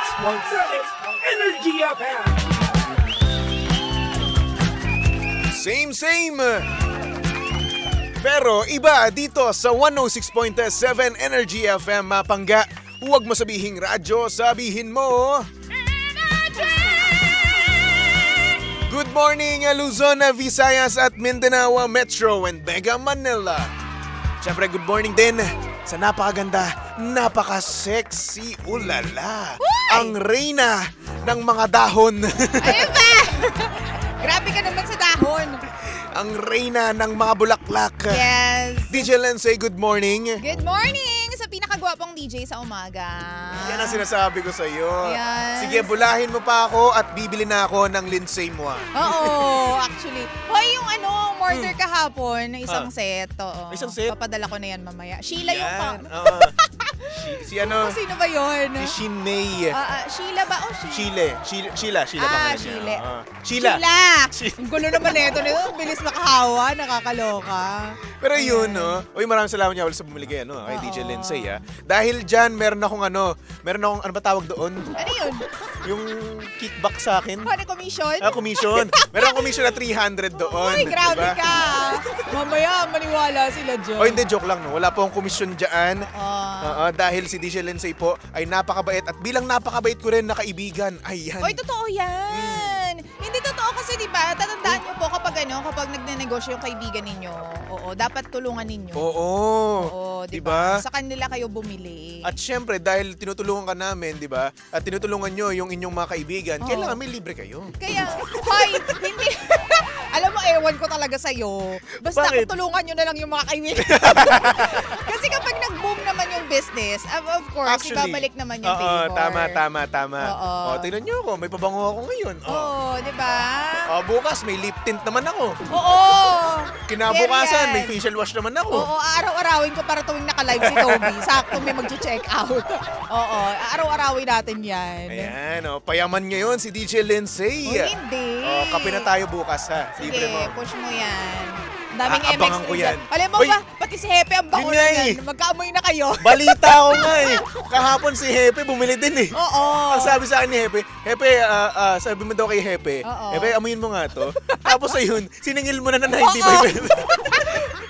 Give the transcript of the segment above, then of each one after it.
106.7 Energy FM. Same. Pero iba dito sa 106.7 Energy FM, Mapangga. Huwag mo sabihing radyo, sabihin mo good morning, Luzon, Visayas at Mindanao Metro and Mega Manila. Siyempre, good morning din sa napakaganda, napaka-sexy, ulala, ang reyna ng mga dahon. Ayun ba? Grabe ka naman sa dahon. Ang reyna ng mga bulaklak. Yes. DJ Lindsay, good morning. Good morning sa pinakagwapong DJ sa umaga. Yan ang sinasabi ko sa iyo. Yes. Sige, bulahin mo pa ako at bibili na ako ng Lindsay mo. Oo, actually. Hoy, yung order kahapon na isang set. Oo. Isang set? Papadala ko na yan mamaya. Sheila yung Si ano? Sino ba yun? Si Shin May. Sheila ba? Sheila ba? Sheila. Sheila. Ang gulo naman nito. Bilis makahawa, nakakaloka. Pero yun, no? Uy, maraming salamat niya sa bumili kay DJ Lindsay, ha? Dahil dyan, meron akong ano ba tawag doon? Ano yun? Yung kickback sa akin. Ano, commission? Commission. Meron akong commission na 300 doon. Uy, grabe diba? ka. Mamaya, maniwala sila dyan. O hindi, joke lang, no? Wala po akong commission dyan. Dahil si DJ Lindsay po ay napakabait at bilang napakabait ko rin na kaibigan. Ayan. Oy, totoo yan. Hindi totoo kasi, di ba? Tatandaan niyo po kapag nagnenegosyo yung kaibigan ninyo. Oo, dapat tulungan ninyo. Oo, di diba? ba? Sa kanila kayo bumili. At syempre, dahil tinutulungan ka namin, di ba? At tinutulungan nyo yung inyong mga kaibigan, kailangan may libre kayo. Kaya, hoy, hindi. Alam mo, ewan ko talaga sa'yo. Basta tulungan nyo na lang yung mga kaibigan. Kasi kapag nag-boom naman yung business, of course, actually, ibabalik naman yung favor. Tama. Tingnan nyo ako, may pabango ako ngayon. Oo, di ba? Bukas, may lip tint naman ako. Oo. Kinabukasan, may facial wash naman ako. Oo, araw-arawin ko para tuwing naka-live si Toby. Sakto may mag-check out. Oo, araw-arawin natin yan. Ayan, payaman ngayon si DJ Lindsay. Hindi. Kape na tayo bukas, ha? Sige, libre mo. Push mo yan. Daming MX. Abangan ko yan. Alam mo ba, pati si Hepe ang bango na yan. Magkaamoy na kayo. Balita ko nga eh. Kahapon si Hepe bumili din eh. Oo. Ang sabi sa akin ni Hepe, sabi mo daw kay Hepe, Hepe, amuyin mo nga to. Tapos ayun, siningil mo na 95 pesos.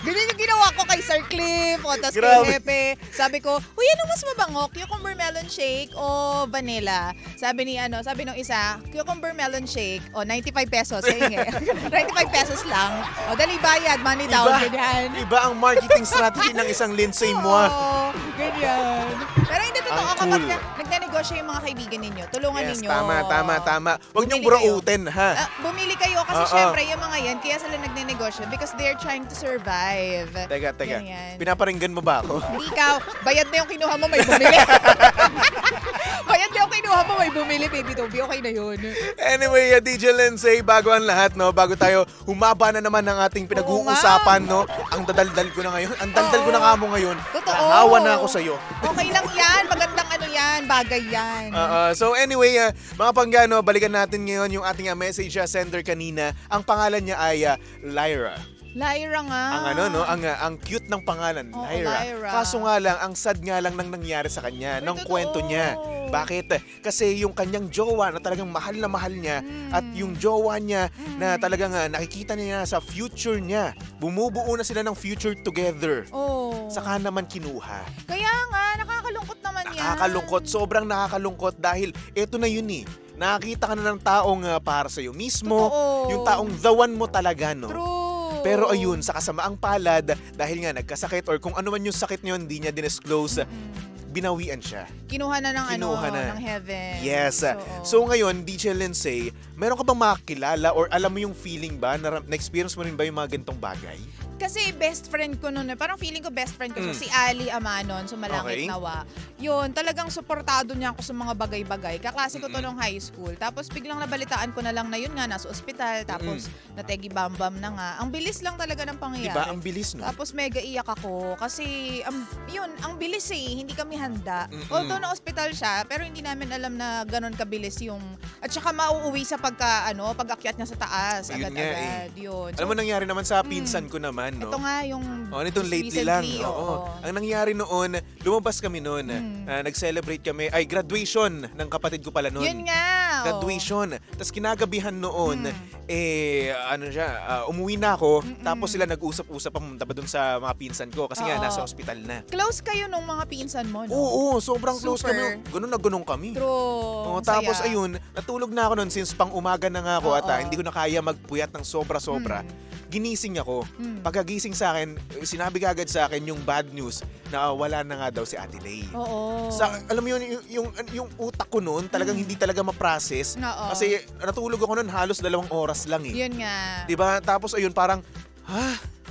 Ganyan yung ginawa ko kay Sir Cliff, tapos kay Hepe. Sabi ko, uy, ano mas mabango? Cucumber melon shake o vanilla? Sabi nung isa, cucumber melon shake o 95 pesos. 95 pesos lang. O dali bayad, money down, ganyan. Iba ang marketing strategy ng isang Lindsay mo. Oo, ganyan. Pero hindi totoo kapag nagnenegosyo yung mga kaibigan ninyo. Tulungan ninyo. Tama. Huwag niyong burautin, ha? Bumili kayo kasi syempre yung mga yan, kaya sila nagnenegosyo because they're trying to survive. Teka. Ganyan. Pinaparinggan mo ba ako? Hindi ikaw. Bayad na yung kinuha mo, may bumili. Bayad na yung kinuha mo, may bumili, baby Toby. Okay na yun. Anyway, DJ Lindsay, bago ang lahat, no? Bago tayo humaba na naman ng ating pinag-uusapan, no? Ang dadaldal ko na ngayon. Ang daldal ko na nga mo ngayon. Totoo. Nahawa na ako sa'yo. Okay lang yan. Magandang bagay yan. So anyway, mga panggano, balikan natin ngayon yung ating message sender kanina. Ang pangalan niya ay Lyra. Lyra nga. Ang cute ng pangalan, Lyra. Lyra. Kaso nga lang, ang sad nga lang nang nangyari sa kanya, ng kwento niya. Bakit? Kasi yung kanyang jowa na talagang mahal na mahal niya at yung jowa niya na talagang nakikita niya sa future niya. Bumubuo na sila ng future together. Saka naman kinuha. Kaya nga, nakakalungkot naman yan. Nakakalungkot, sobrang nakakalungkot dahil eto na yun eh. Nakakita ka na ng taong para sa'yo mismo. Totoo. Yung taong the one mo talaga, no? True. Pero ayun, sa kasamaang palad, dahil nga nagkasakit or kung ano man yung sakit niyo, hindi niya dinisclose, binawian siya. Kinuha na ng heaven. Yes. So ngayon, DJ Lindsay, meron ka bang makakilala or alam mo yung feeling ba, na-experience mo rin ba yung mga ganitong bagay? Kasi best friend ko noon, parang feeling ko best friend ko siya, si Ali Amanon, Sumalangit Nawa. Yun, talagang suportado niya ako sa mga bagay-bagay. Kaklase ko to nung high school. Tapos biglang nabalitaan ko na lang na yun nga, nasa ospital. Tapos nategi bam-bam na nga. Ang bilis lang talaga ng pangyayari. Diba? Ang bilis, no? Tapos mega iyak ako. Kasi, ang bilis eh. Hindi kami handa. Although na ospital siya, pero hindi namin alam na ganon kabilis yung At saka mauuwi sa pag-akyat niya sa taas. Ayun nga Agad-agad. Yun. Alam mo, nangyari naman sa pinsan ko naman, no? Ito nga yung Nitong lately recently, lang. Oo. Ang nangyari noon, lumabas kami noon. Nag-celebrate kami. Ay, graduation ng kapatid ko pala noon. Yun nga. Graduation. Tapos kinagabihan noon, umuwi na ako. Tapos sila nag-usap-usap pamunta pa dun sa mga pinsan ko. Kasi nga, Oo. nasa ospital na. Close kayo nung mga pinsan mo, no? Oo, sobrang close Super. kami. Ganun na ganun kami. True. Oo, Ang tapos saya. ayun, natulog na ako noon since pang umaga na nga ako at Oo. hindi ko na kaya magpuyat ng sobra-sobra. Ginising ako. Pagkagising sa akin, sinabi kagad sa akin yung bad news na wala na nga daw si Ate Lay. Oo. Alam mo yun, yung utak ko noon talagang hindi talaga ma-process. Oo. Kasi natulog ako noon halos 2 oras lang eh. Yun nga. 'Di ba? Tapos ayun parang,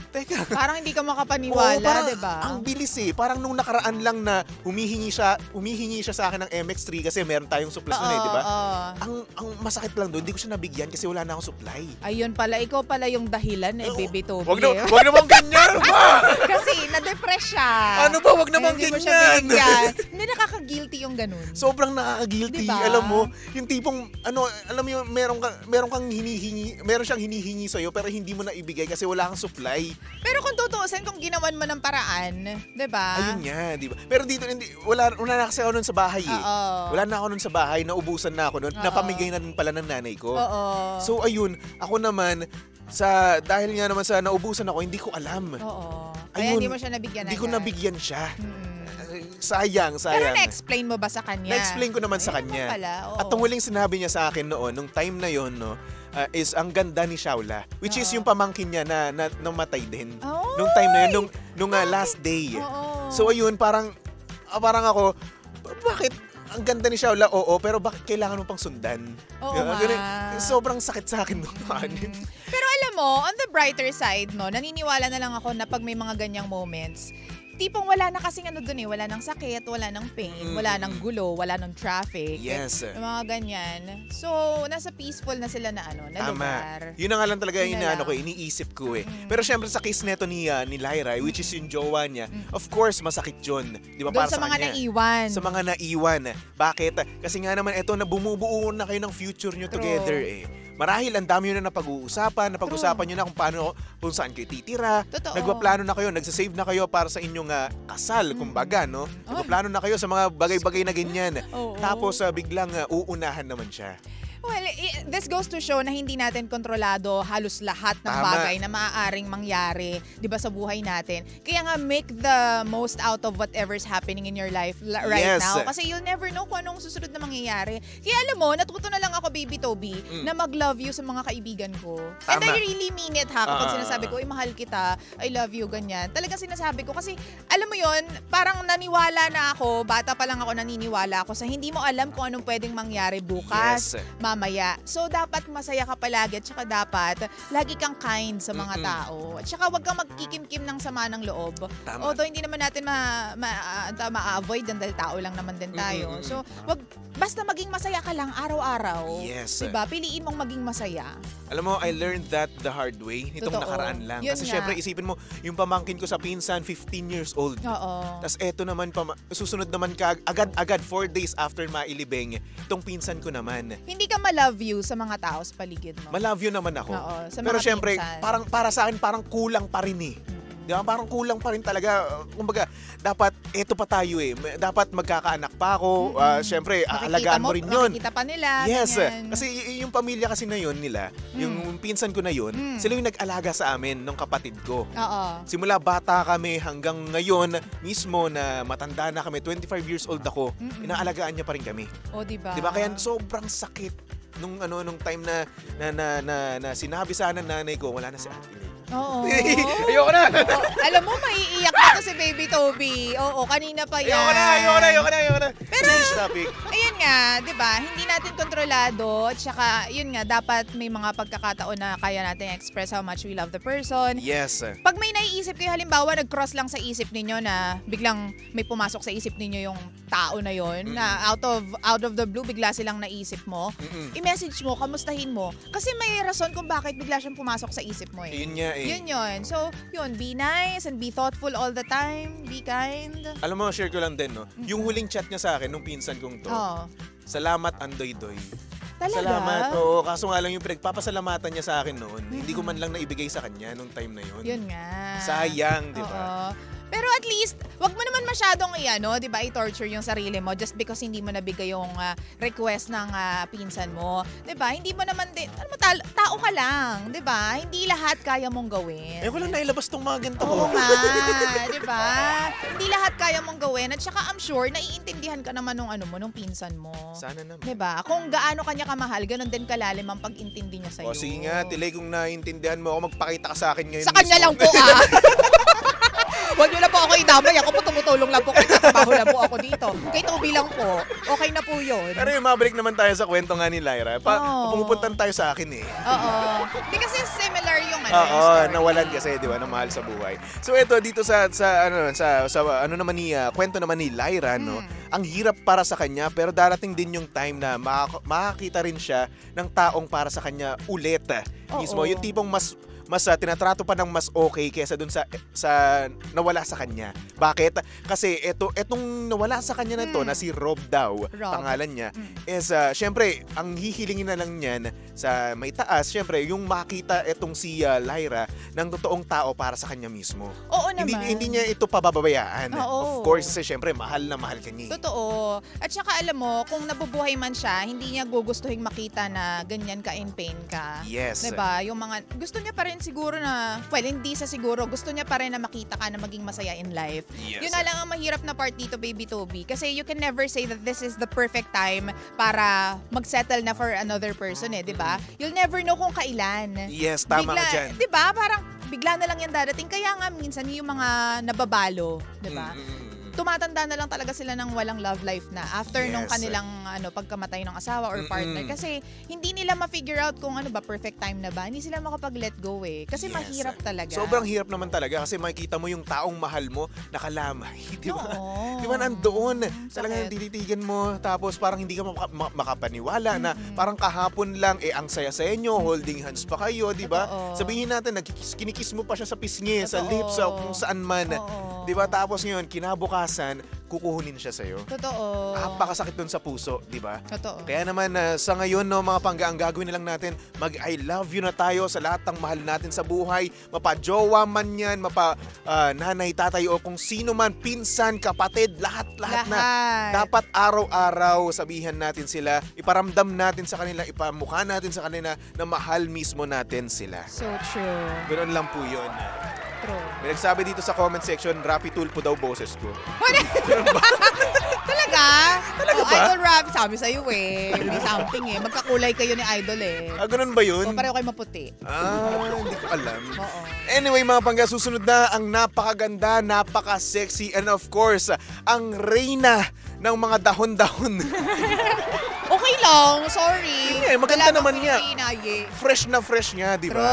teka. Parang hindi ka makapaniwala, Oo, parang diba? ang bilis eh. Parang nung nakaraan lang na humihingi siya sa akin ng MX3 kasi meron tayong supplies nun eh, di ba? Ang masakit lang doon, hindi ko siya nabigyan kasi wala na akong supply. Ayun pala, ikaw pala yung dahilan Baby Toby. Wag naman ganyan, ba? Kasi na-depress siya. Ano ba, wag naman Hindi mo siya ganyan. binigyan. Hindi nakaka-guilty yung ganun. Sobrang nakaka-guilty. Diba? Alam mo, yung tipong, alam mo yung meron siyang hinihingi sa'yo pero hindi mo na ibigay kasi wala kang supply. Pero kung tutuusin, kung ginawan mo ng paraan, diba? Ayun nga, di ba? Pero dito, wala na kasi ako nun sa bahay eh. Oo. Wala na ako nun sa bahay, naubusan na ako nun. Oo. Napamigay na din pala ng nanay ko. Oo. So ayun, ako naman, dahil nga naman sa naubusan ako, hindi ko alam. Oo. Ayun, Kaya hindi mo siya nabigyan Hindi ko agad. nabigyan siya. Mm. Sayang. Pero na-explain mo ba sa kanya? Na-explain ko naman sa Ayun kanya. naman pala, oo. At ang huling sinabi niya sa akin noon, nung time na yon, no, is ang ganda ni Shaula. Which is Oo. yung pamangkin niya na namatay din. Oh, Nung time na yun, nung last day. Oo. So ayun, parang ako, bakit ang ganda ni Shaula? Oo, pero bakit kailangan mo pang sundan? Oo Ganun, nga. sobrang sakit sa akin nung Pero alam mo, on the brighter side, no, naniniwala na lang ako na pag may mga ganyang moments, tipong wala na kasing dun wala nang sakit, wala nang pain, wala nang gulo, wala nang traffic. Yes. Yung mga ganyan. So, nasa peaceful na sila na na lugar. Yun na nga lang talaga Yun na lang. iniisip ko eh. Pero syempre sa case neto ni Lyra, which is yung jowa niya, of course masakit yun. Di ba? Doon Para sa mga kanya. naiwan. Sa mga naiwan. Bakit? Kasi nga naman eto na bumubuo na kayo ng future nyo True. together eh. Marahil ang dami nyo na napag-uusapan nyo na kung saan kayo titira. Totoo. Nagpaplano na kayo, nagsasave na kayo para sa inyong kasal, kumbaga, no? Nagpaplano na kayo sa mga bagay-bagay na ganyan. Oo. Tapos biglang uunahan naman siya. Well, this goes to show na hindi natin kontrolado halos lahat ng Tama. bagay na maaaring mangyari, 'di ba, sa buhay natin. Kaya nga make the most out of whatever's happening in your life right Yes. now kasi you'll never know kung anong susunod na mangyayari. Kaya alam mo, natuto na lang ako, Baby Toby, na mag-love you sa mga kaibigan ko. And Tama. I really mean it ha, kapag Ah. sinasabi ko, mahal kita, I love you, ganyan. Talagang sinasabi ko kasi alam mo yon, parang naniwala na ako, bata pa lang ako naniniwala ako sa hindi mo alam kung anong pwedeng mangyari bukas. Yes. Mamaya. So, dapat masaya ka palagi at saka dapat lagi kang kind sa mga tao. At saka wag kang magkikimkim ng sama ng loob. Tama. Although hindi naman natin ma-avoid dahil tao lang naman din tayo. So, basta maging masaya ka lang araw-araw. Yes. Diba? Piliin mong maging masaya. Alam mo, I learned that the hard way nitong Totoo. nakaraan lang. Yun Kasi nga. syempre, isipin mo, yung pamangkin ko sa pinsan, 15 years old. Oo. Tapos eto naman, susunod naman agad-agad 4 days after mailibing, itong pinsan ko naman. Hindi ka ma-love you sa mga tao sa paligid mo. Malove you naman ako. Oo, sa Pero mga syempre, pinsan. parang para sa akin, parang kulang pa rin eh. Di ba? Parang kulang pa rin talaga. Kumbaga, dapat, eto pa tayo eh. Dapat magkakaanak pa ako. Syempre, aalagaan mo rin yun. Makikita pa nila. Yes, ganyan. kasi yung pamilya kasi na yun nila, yung pinsan ko na yun, sila yung nag-alaga sa amin ng kapatid ko. Oo. Simula bata kami hanggang ngayon mismo na matanda na kami, 25 years old ako, inaalagaan niya pa rin kami. O, diba? 'Di ba? Kaya sobrang sakit nung time na sinabi sa ng nanay ko, wala na si Ate Lay. Oo. Ayoko na. Alam mo, maiiyak na to si Baby Toby. Oo, kanina pa yan. Ayoko na. Pero, change topic. ayun nga, di ba? Hindi natin kontrolado. At saka, yun nga, dapat may mga pagkakataon na kaya natin express how much we love the person. Yes. Pag may naiisip kayo, halimbawa, nag-cross lang sa isip ninyo na biglang may pumasok sa isip ninyo yung tao na yon na out of the blue, bigla silang naisip mo, i-message mo, kamustahin mo. Kasi may rason kung bakit bigla siyang pumasok sa isip mo eh. Yun nga eh. Yun. So, yun, be nice and be thoughtful all the time. Be kind. Alam mo, share ko lang din, no? Yung huling chat niya sa akin, nung pinsan kong to, Oo. salamat Andoy Doy. Talaga? Salamat. Oo, kaso nga lang yung pinagpapasalamatan niya sa akin noon, hindi ko man lang naibigay sa kanya nung time na yun. Yun nga. Sayang, di ba? Oo. Pero at least, wag mo naman masyadong di ba, i-torture yung sarili mo just because hindi mo nabigay yung request ng pinsan mo. Di ba? Hindi mo naman din, tao ka lang, di ba? Hindi lahat kaya mong gawin. Eh, ko lang nailabas tong mga ganito Oo ko. nga, di ba? Hindi lahat kaya mong gawin. At saka I'm sure, naiintindihan ka naman nung pinsan mo. Sana naman. Di ba? Kung gaano kanya kamahal, ganun din kalalim ang pag-intindi niya sa'yo. O sige nga, Tilay, kung naiintindihan mo ako, magpakita ka sa akin ngayon. Sa kanya lang po Huwag niyo na po ako idamay. Ako po tumutulong lang po. Katrabaho lang po ako dito. Kay Toby lang po. Okay na po yun. Pero yung mabalik naman tayo sa kwento nga ni Lyra. Pumupuntan tayo sa akin eh. Oo. Hindi kasi similar yung Oo, story. nawalan kasi, di ba, na mahal sa buhay. So ito, dito sa naman ni, kwento naman ni Lyra, no? Ang hirap para sa kanya, pero darating din yung time na makakita rin siya ng taong para sa kanya ulit. Mismo, yung tipong mas tinatrato pa ng mas okay kaysa dun sa nawala sa kanya. Bakit? Kasi etong nawala sa kanya na to, na si Rob daw, pangalan niya, is syempre, ang hihilingin na lang niyan sa may taas, syempre, yung makita etong si Lyra ng totoong tao para sa kanya mismo. Oo naman. Hindi niya ito pababayaan. Oo. Of course, kasi syempre, mahal na mahal ka niya. Totoo. At saka alam mo, kung nabubuhay man siya, hindi niya gugustuhin makita na ganyan ka in pain ka. Yes. Diba? Yung mga, gusto niya pa rin siguro na, well, hindi sa siguro, gusto niya pa rin na makita ka na maging masaya in life. Yes. Yun na lang ang mahirap na part dito, Baby Toby. Kasi you can never say that this is the perfect time para mag-settle na for another person di ba? You'll never know kung kailan. Yes, tama ka dyan. Di ba? Parang bigla na lang yan dadating. Kaya nga minsan yung mga nababalo, di ba? Tumatanda na lang talaga sila ng walang love life na after nung kanilang pagkamatay ng asawa or partner. Kasi hindi nila ma-figure out kung perfect time na ba. Hindi sila makapag-let go Kasi mahirap talaga. Sobrang hirap naman talaga kasi makikita mo yung taong mahal mo nakalamay. Di ba? Oo. Di ba nandoon? Talagang tititigan mo tapos parang hindi ka makapaniwala na parang kahapon lang ang saya-saya nyo, holding hands pa kayo, di ba? Sabihin natin, kinikis mo pa siya sa pisngi, sa lips, kung saan man. Di ba? Tapos ngayon, kinabukasan, kukuhunin siya sa'yo. Totoo. Napakasakit dun sa puso, di ba? Totoo. Kaya naman sa ngayon, mga pangga, ang gagawin na lang natin, mag-I love you na tayo sa lahat ng mahal natin sa buhay. Mapa-jowa man yan, nanay, tatay, o kung sino man, pinsan, kapatid, lahat na. Dapat araw-araw sabihan natin sila, iparamdam natin sa kanila, ipamukha natin sa kanila na mahal mismo natin sila. So true. Ganoon lang po yun. True. May nagsabi dito sa comment section, Rapi Tulpo daw boses ko. Talaga? Talaga ba? Idol rap, sabi sa'yo May something Magkakulay kayo ni Idol Ganun ba yun? Pareho kayo maputi. Hindi ko alam. Oo. Anyway, mga pangga, susunod na ang napakaganda, napaka-sexy, and of course, ang reyna ng mga dahon-dahon. Okay lang, sorry. Maganda naman niya. Fresh na fresh nga, di ba?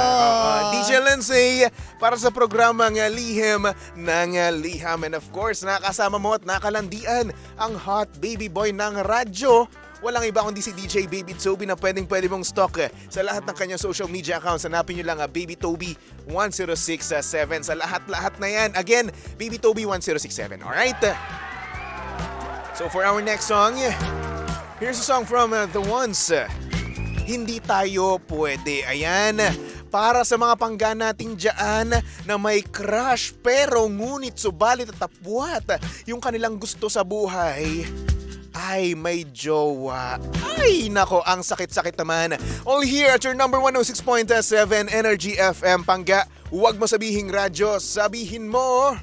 DJ Lindsay, para sa programang Lihim ng Liham. And of course, nakasama mo at nakalandian ang hot baby boy ng radyo. Walang iba kundi si DJ Baby Toby na pwede mong stalk sa lahat ng kanyang social media accounts. Hanapin nyo lang Baby Toby 1067 sa lahat na yan. Again, Baby Toby 1067. Alright? So for our next song, here's a song from The Ones. Hindi tayo pwede. Ayan. Para sa mga pangga natin dyan na may crush pero ngunit subalit at tapwat yung kanilang gusto sa buhay ay may jowa. Ay, nako, ang sakit-sakit naman. Only here at your number 106.7 Energy FM. Pangga, huwag mo sabihing radyo, sabihin mo